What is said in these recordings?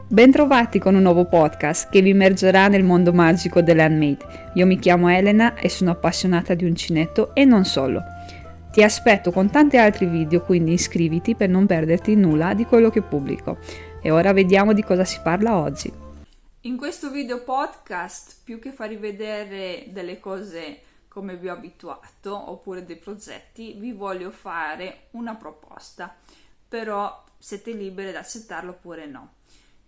Bentrovati con un nuovo podcast che vi immergerà nel mondo magico dell'handmade. Io mi chiamo Elena e sono appassionata di uncinetto e non solo. Ti aspetto con tanti altri video, quindi iscriviti per non perderti nulla di quello che pubblico. E ora vediamo di cosa si parla oggi. In questo video podcast, più che farvi vedere delle cose come vi ho abituato, oppure dei progetti, vi voglio fare una proposta, però siete liberi ad accettarlo oppure no.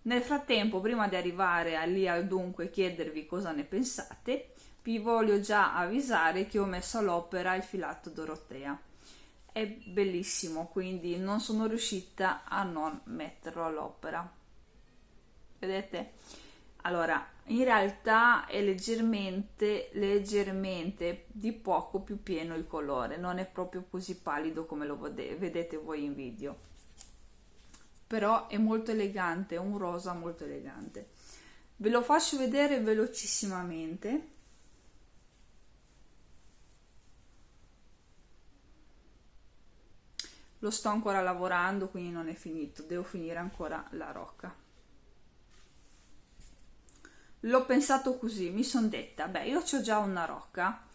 Nel frattempo, prima di arrivare lì al dunque e chiedervi cosa ne pensate, vi voglio già avvisare che ho messo all'opera il filato Dorotea. È bellissimo, quindi non sono riuscita a non metterlo all'opera. Vedete? Allora, in realtà è leggermente di poco più pieno il colore, non è proprio così pallido come lo vedete voi in video, però è molto elegante, è un rosa molto elegante. Ve lo faccio vedere velocissimamente. Lo sto ancora lavorando, quindi non è finito, devo finire ancora la rocca. L'ho pensato così, mi sono detta, beh, io ho già una rocca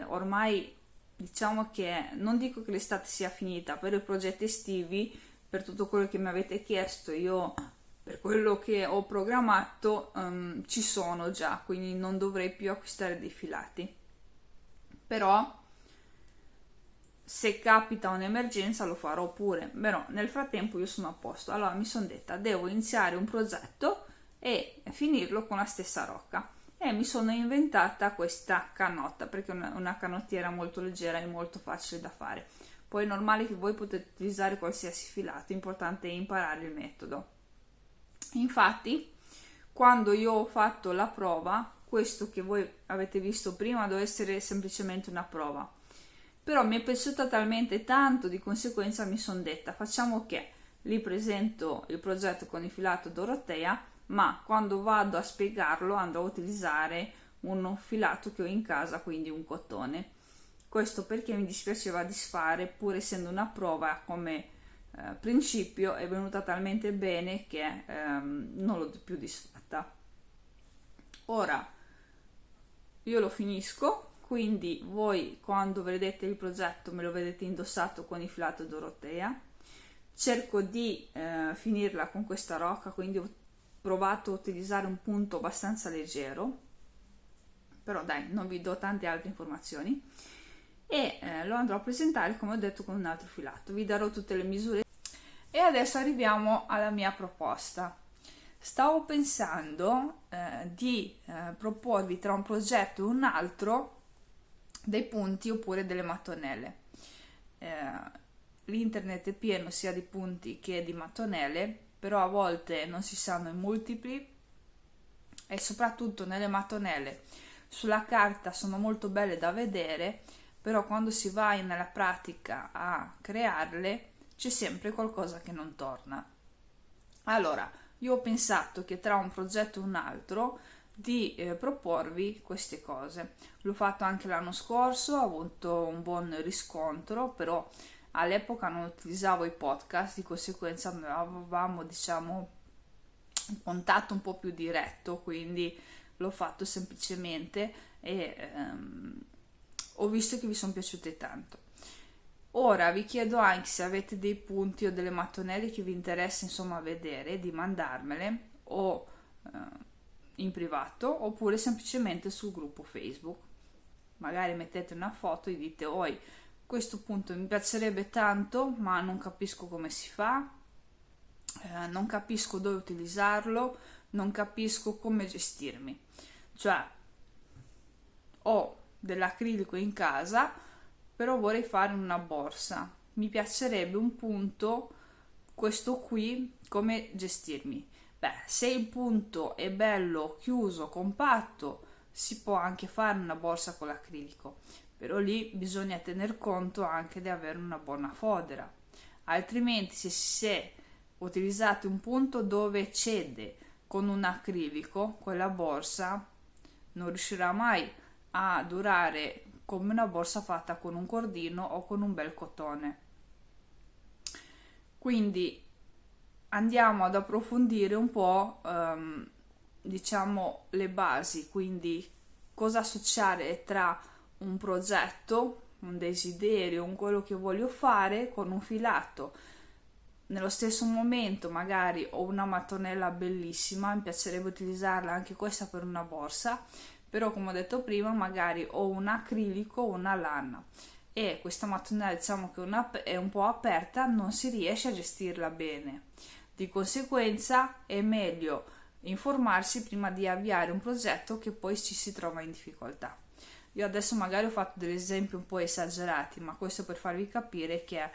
ormai diciamo che non dico che l'estate sia finita, per i progetti estivi, per tutto quello che mi avete chiesto, io per quello che ho programmato ci sono già, quindi non dovrei più acquistare dei filati. Però se capita un'emergenza lo farò pure, però nel frattempo io sono a posto. Allora mi sono detta, devo iniziare un progetto e finirlo con la stessa rocca, e mi sono inventata questa canotta, perché è una canottiera molto leggera e molto facile da fare. Poi è normale che voi potete utilizzare qualsiasi filato, importante è imparare il metodo. Infatti, quando io ho fatto la prova, questo che voi avete visto prima doveva essere semplicemente una prova, però mi è piaciuta talmente tanto, di conseguenza mi sono detta, facciamo che li presento il progetto con il filato Dorotea, ma quando vado a spiegarlo andrò a utilizzare un filato che ho in casa, quindi un cotone. Questo perché mi dispiaceva disfare, pur essendo una prova come principio è venuta talmente bene che non l'ho più disfatta. Ora io lo finisco, quindi voi quando vedete il progetto me lo vedete indossato con il filato Dorotea. Cerco di finirla con questa rocca, quindi ho provato a utilizzare un punto abbastanza leggero, però dai, non vi do tante altre informazioni, e lo andrò a presentare come ho detto con un altro filato. Vi darò tutte le misure. E adesso arriviamo alla mia proposta. Stavo pensando di proporvi tra un progetto e un altro dei punti oppure delle mattonelle. L'internet è pieno sia di punti che di mattonelle, però a volte non si sanno i multipli, e soprattutto nelle mattonelle sulla carta sono molto belle da vedere, però quando si va nella pratica a crearle c'è sempre qualcosa che non torna. Allora, io ho pensato che tra un progetto e un altro di proporvi queste cose. L'ho fatto anche l'anno scorso, ho avuto un buon riscontro, però all'epoca non utilizzavo i podcast, di conseguenza avevamo, diciamo, un contatto un po' più diretto, quindi l'ho fatto semplicemente e ho visto che vi sono piaciute tanto. Ora vi chiedo anche se avete dei punti o delle mattonelle che vi interessa insomma vedere, di mandarmele o in privato oppure semplicemente sul gruppo Facebook. Magari mettete una foto e dite, oi, questo punto mi piacerebbe tanto ma non capisco come si fa, non capisco dove utilizzarlo, non capisco come gestirmi. Cioè, ho dell'acrilico in casa, però vorrei fare una borsa. Mi piacerebbe un punto, questo qui, come gestirmi. Beh, se il punto è bello, chiuso, compatto, si può anche fare una borsa con l'acrilico, però lì bisogna tener conto anche di avere una buona fodera. Altrimenti, se utilizzate un punto dove cede con un acrilico, quella borsa non riuscirà mai a durare come una borsa fatta con un cordino o con un bel cotone. Quindi andiamo ad approfondire un po', diciamo, le basi, quindi cosa associare tra un progetto, un desiderio, un quello che voglio fare con un filato. Nello stesso momento magari ho una mattonella bellissima, mi piacerebbe utilizzarla anche questa per una borsa, però come ho detto prima magari ho un acrilico o una lana e questa mattonella diciamo che è un po' aperta, non si riesce a gestirla bene. Di conseguenza è meglio informarsi prima di avviare un progetto che poi ci si trova in difficoltà. Io adesso magari ho fatto degli esempi un po' esagerati, ma questo per farvi capire che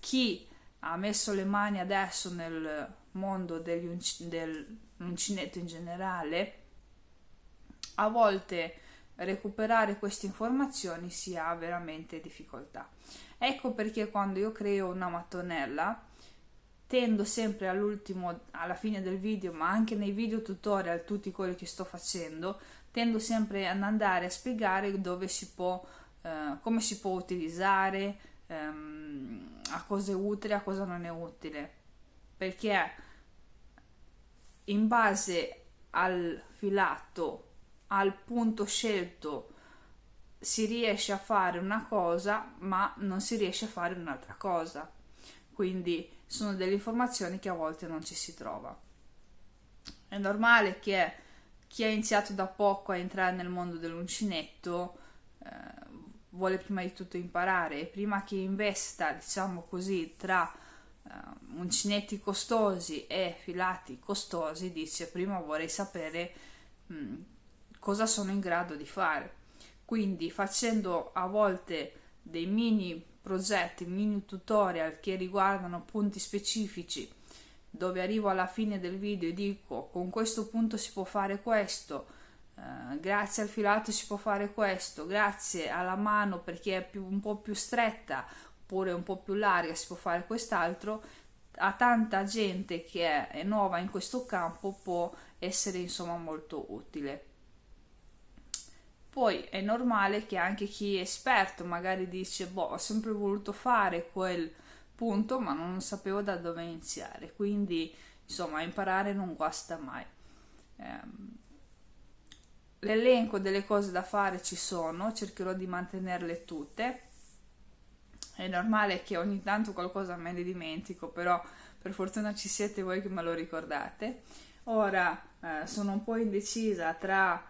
chi ha messo le mani adesso nel mondo dell'uncinetto in generale, a volte recuperare queste informazioni si ha veramente difficoltà. Ecco perché quando io creo una mattonella tendo sempre all'ultimo, alla fine del video, ma anche nei video tutorial, tutti quelli che sto facendo, tendo sempre ad andare a spiegare dove si può, come si può utilizzare, a cosa è utile, a cosa non è utile, perché in base al filato, al punto scelto, si riesce a fare una cosa, ma non si riesce a fare un'altra cosa. Quindi sono delle informazioni che a volte non ci si trova. È normale che chi ha iniziato da poco a entrare nel mondo dell'uncinetto vuole prima di tutto imparare e prima che investa, diciamo così, tra uncinetti costosi e filati costosi, dice prima vorrei sapere cosa sono in grado di fare. Quindi facendo a volte dei mini progetti, mini tutorial che riguardano punti specifici, dove arrivo alla fine del video e dico con questo punto si può fare questo, grazie al filato si può fare questo, grazie alla mano perché è un po' più stretta oppure un po' più larga si può fare quest'altro, a tanta gente che è nuova in questo campo può essere insomma molto utile. Poi è normale che anche chi è esperto magari dice boh, ho sempre voluto fare quel punto ma non sapevo da dove iniziare, quindi insomma imparare non guasta mai. L'elenco delle cose da fare ci sono, cercherò di mantenerle tutte. È normale che ogni tanto qualcosa me ne dimentico, però per fortuna ci siete voi che me lo ricordate. Ora sono un po' indecisa tra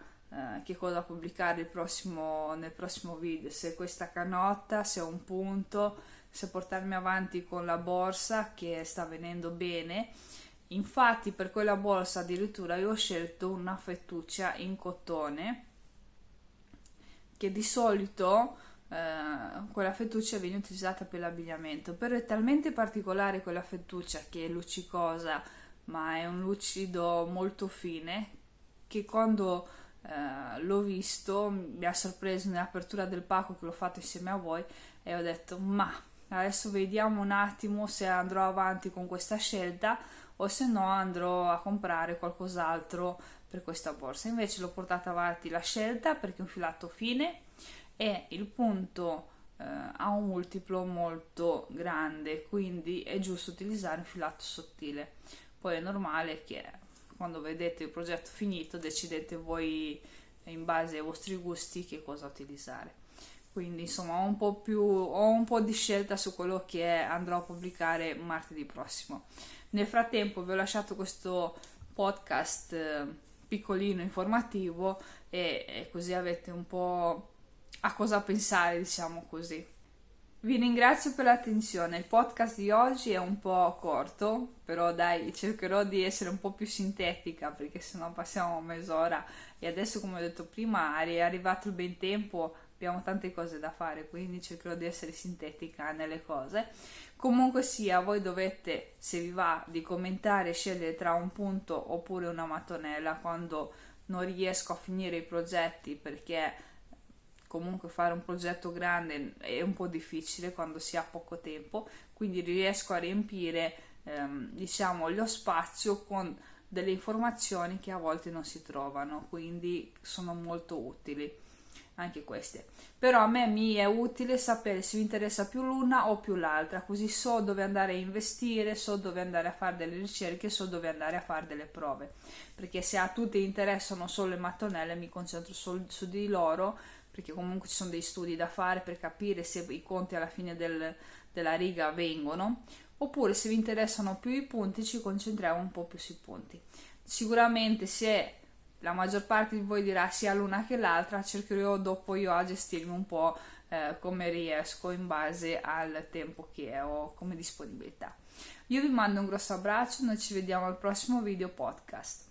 che cosa pubblicare nel prossimo video, se questa canotta, se un punto, se portarmi avanti con la borsa che sta venendo bene. Infatti per quella borsa addirittura io ho scelto una fettuccia in cotone che di solito quella fettuccia viene utilizzata per l'abbigliamento, però è talmente particolare quella fettuccia che è luccicosa ma è un lucido molto fine che quando l'ho visto mi ha sorpreso nell'apertura del pacco che l'ho fatto insieme a voi e ho detto ma adesso vediamo un attimo se andrò avanti con questa scelta o se no andrò a comprare qualcos'altro per questa borsa. Invece l'ho portata avanti la scelta perché è un filato fine e il punto ha un multiplo molto grande, quindi è giusto utilizzare un filato sottile. Poi è normale che quando vedete il progetto finito decidete voi in base ai vostri gusti che cosa utilizzare. Quindi insomma ho un po' di scelta su quello che andrò a pubblicare martedì prossimo. Nel frattempo vi ho lasciato questo podcast piccolino informativo e così avete un po' a cosa pensare, diciamo così. Vi ringrazio per l'attenzione, il podcast di oggi è un po' corto, però dai, cercherò di essere un po' più sintetica perché sennò passiamo mezz'ora e adesso come ho detto prima è arrivato il ben tempo, abbiamo tante cose da fare, quindi cercherò di essere sintetica nelle cose. Comunque sia, voi dovete, se vi va, di commentare e scegliere tra un punto oppure una mattonella quando non riesco a finire i progetti perché comunque fare un progetto grande è un po' difficile quando si ha poco tempo, quindi riesco a riempire diciamo lo spazio con delle informazioni che a volte non si trovano, quindi sono molto utili. anche queste. Però a me mi è utile sapere se mi interessa più l'una o più l'altra, così so dove andare a investire, so dove andare a fare delle ricerche, so dove andare a fare delle prove, perché se a tutti interessano solo le mattonelle mi concentro su di loro, perché comunque ci sono dei studi da fare per capire se i conti alla fine della riga vengono, oppure se vi interessano più i punti ci concentriamo un po' più sui punti. Sicuramente se la maggior parte di voi dirà sia l'una che l'altra, cercherò dopo io a gestirmi un po' come riesco in base al tempo che ho come disponibilità. Io vi mando un grosso abbraccio, noi ci vediamo al prossimo video podcast.